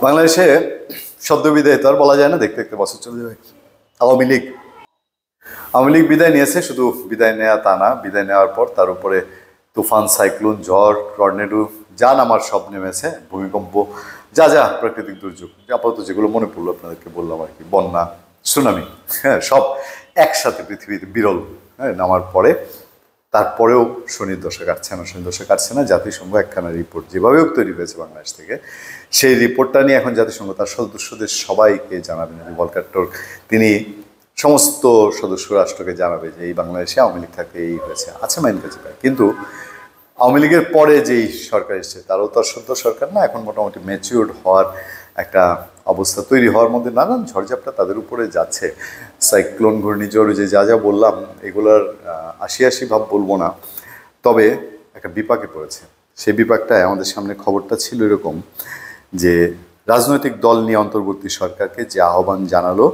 বাংলাদেশে সদ্য বিদায় তো আর বলা যায় না, দেখতে দেখতে বছর চলে যাবে। আওয়ামী লীগ বিদায় নিয়েছে। শুধু বিদায় নেওয়া তা না, বিদায় নেওয়ার পর তার উপরে তুফান, সাইক্লোন, ঝড়, টর্নেডো যা নামার সব নেমেছে, ভূমিকম্প, যা যা প্রাকৃতিক দুর্যোগ আপাতত যেগুলো মনে পড়লো আপনাদেরকে বললাম আর কি, বন্যা, সুনামি, হ্যাঁ, সব একসাথে পৃথিবীতে বিরল, হ্যাঁ, নামার পরে তারপরেও শনির দশা কাটছে না, শনির দশা কাটছে না। জাতিসংঘ একখানা রিপোর্ট যেভাবে তৈরি হয়েছে বাংলাদেশ থেকে, সেই রিপোর্টটা নিয়ে এখন জাতিসংঘ তার সদস্যদের সবাইকে জানাবেন। ভলকার টুর্ক তিনি সমস্ত সদস্য রাষ্ট্রকে জানাবে যে এই বাংলাদেশে আওয়ামী লীগ থাকে এই হয়েছে। আচ্ছা, মাইন কাছে পায়, কিন্তু আওয়ামী লীগের পরে যেই সরকার এসছে তারও তো সদ্য সরকার না, এখন মোটামুটি ম্যাচিউর্ড হওয়ার একটা অবস্থা তৈরি হওয়ার মধ্যে নানান ঝড়ঝাপটা তাদের উপরে যাচ্ছে। সাইক্লোন, ঘূর্ণিঝড়, যে যা যা বললাম এগুলার আশি ভাব বলবো না, তবে একটা বিপাকে পড়েছে। সেই বিপাকটায় আমাদের সামনে খবরটা ছিল এরকম যে রাজনৈতিক দল নিয়ে অন্তর্বর্তী সরকারকে যে আহ্বান জানালো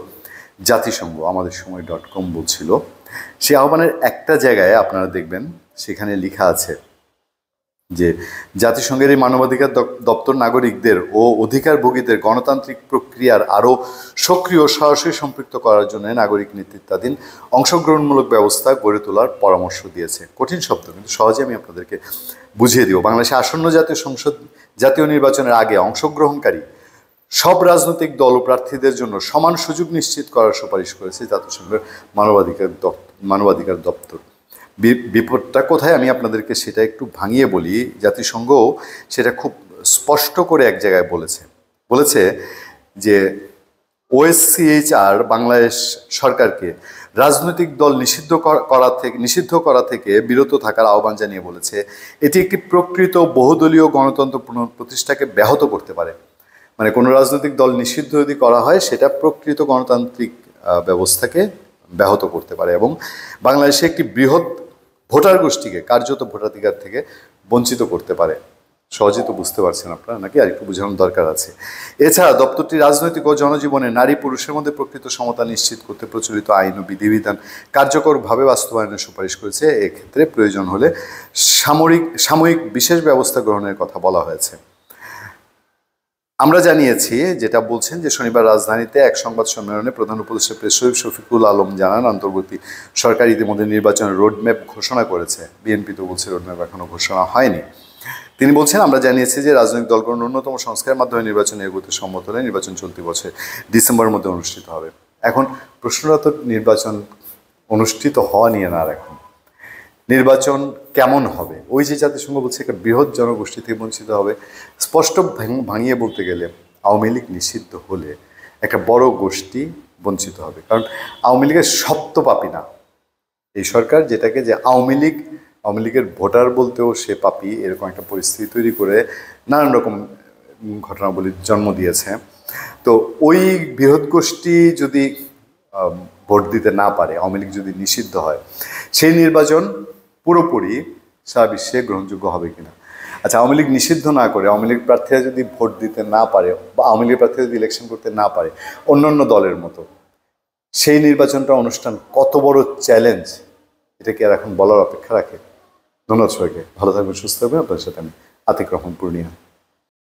জাতিসংঘ, আমাদের সময়.com বলছিল, সেই আহ্বানের একটা জায়গায় আপনারা দেখবেন সেখানে লেখা আছে যে জাতিসংঘের এই মানবাধিকার দপ্তর নাগরিকদের ও অধিকারভোগীদের গণতান্ত্রিক প্রক্রিয়ার আরও সক্রিয় সরাসরি সম্পৃক্ত করার জন্য নাগরিক নেতৃত্বাধীন অংশগ্রহণমূলক ব্যবস্থা গড়ে তোলার পরামর্শ দিয়েছে। কঠিন শব্দ, কিন্তু সহজে আমি আপনাদেরকে বুঝিয়ে দিব। বাংলাদেশে আসন্ন জাতীয় নির্বাচনের আগে অংশগ্রহণকারী সব রাজনৈতিক দল ও প্রার্থীদের জন্য সমান সুযোগ নিশ্চিত করার সুপারিশ করেছে জাতিসংঘের মানবাধিকার দপ্তর। বিপদটা কোথায় আমি আপনাদেরকে সেটা একটু ভাঙিয়ে বলি। জাতিসংঘ সেটা খুব স্পষ্ট করে এক জায়গায় বলেছে যে OSCHR বাংলাদেশ সরকারকে রাজনৈতিক দল নিষিদ্ধ করা থেকে বিরত থাকার আহ্বান জানিয়ে বলেছে এটি একটি প্রকৃত বহুদলীয় গণতন্ত্র পুনঃপ্রতিষ্ঠাকে ব্যাহত করতে পারে। মানে কোনো রাজনৈতিক দল নিষিদ্ধ যদি করা হয় সেটা প্রকৃত গণতান্ত্রিক ব্যবস্থাকে ব্যাহত করতে পারে এবং বাংলাদেশে একটি বৃহৎ ভোটার গোষ্ঠীকে কার্যত ভোটাধিকার থেকে বঞ্চিত করতে পারে। সহজে তো বুঝতে পারছেন আপনারা, নাকি আর একটু বোঝানোর দরকার আছে? এছাড়া দপ্তরটি রাজনৈতিক ও জনজীবনে নারী পুরুষের মধ্যে প্রকৃত সমতা নিশ্চিত করতে প্রচলিত আইন ও বিধিবিধান কার্যকরভাবে বাস্তবায়নের সুপারিশ করেছে। এক্ষেত্রে প্রয়োজন হলে সাময়িক বিশেষ ব্যবস্থা গ্রহণের কথা বলা হয়েছে। আমরা জানিয়েছি, যেটা বলছেন যে শনিবার রাজধানীতে এক সংবাদ সম্মেলনে প্রধান উপদেষ্টা প্রেস সচিব শফিকুল আলম জানান অন্তর্বর্তী সরকার ইতিমধ্যে নির্বাচনের রোডম্যাপ ঘোষণা করেছে। বিএনপি তো বলছে রোডম্যাপ এখনো ঘোষণা হয়নি। তিনি বলছেন, আমরা জানিয়েছি যে রাজনৈতিক দলগুলোর ন্যূনতম সংস্কারের মাধ্যমে নির্বাচনে এগোতে সম্মত হলে নির্বাচন চলতি বছর ডিসেম্বরের মধ্যে অনুষ্ঠিত হবে। এখন প্রশ্নটা তো নির্বাচন অনুষ্ঠিত হওয়া নিয়ে না, আর এখন নির্বাচন কেমন হবে? ওই যে জাতিসংঘ বলছে একটা বৃহৎ জনগোষ্ঠী থেকে বঞ্চিত হবে। স্পষ্ট ভাঙিয়ে বলতে গেলে আওয়ামী লীগ নিষিদ্ধ হলে একটা বড় গোষ্ঠী বঞ্চিত হবে। কারণ আওয়ামী লীগের সব তো পাপি না এই সরকার, যেটাকে যে আওয়ামী লীগের ভোটার বলতেও সে পাপি, এরকম একটা পরিস্থিতি তৈরি করে নানান রকম ঘটনাবলীর জন্ম দিয়েছে। তো ওই বৃহৎ গোষ্ঠী যদি ভোট দিতে না পারে, আওয়ামী লীগ যদি নিষিদ্ধ হয়, সেই নির্বাচন পুরোপুরি সারা বিশ্বে গ্রহণযোগ্য হবে কিনা। আচ্ছা, আওয়ামী লীগ নিষিদ্ধ না করে আওয়ামী লীগ প্রার্থীরা যদি ভোট দিতে না পারে বা আওয়ামী লীগ প্রার্থীরা যদি ইলেকশন করতে না পারে অন্যান্য দলের মতো, সেই নির্বাচনটা অনুষ্ঠান কত বড় চ্যালেঞ্জ, এটা কি আর এখন বলার অপেক্ষা রাখে? ধন্যবাদ সবাইকে, ভালো থাকবেন, সুস্থ থাকবেন। আপনার সাথে আমি আতিক রহমান পূর্ণিয়া।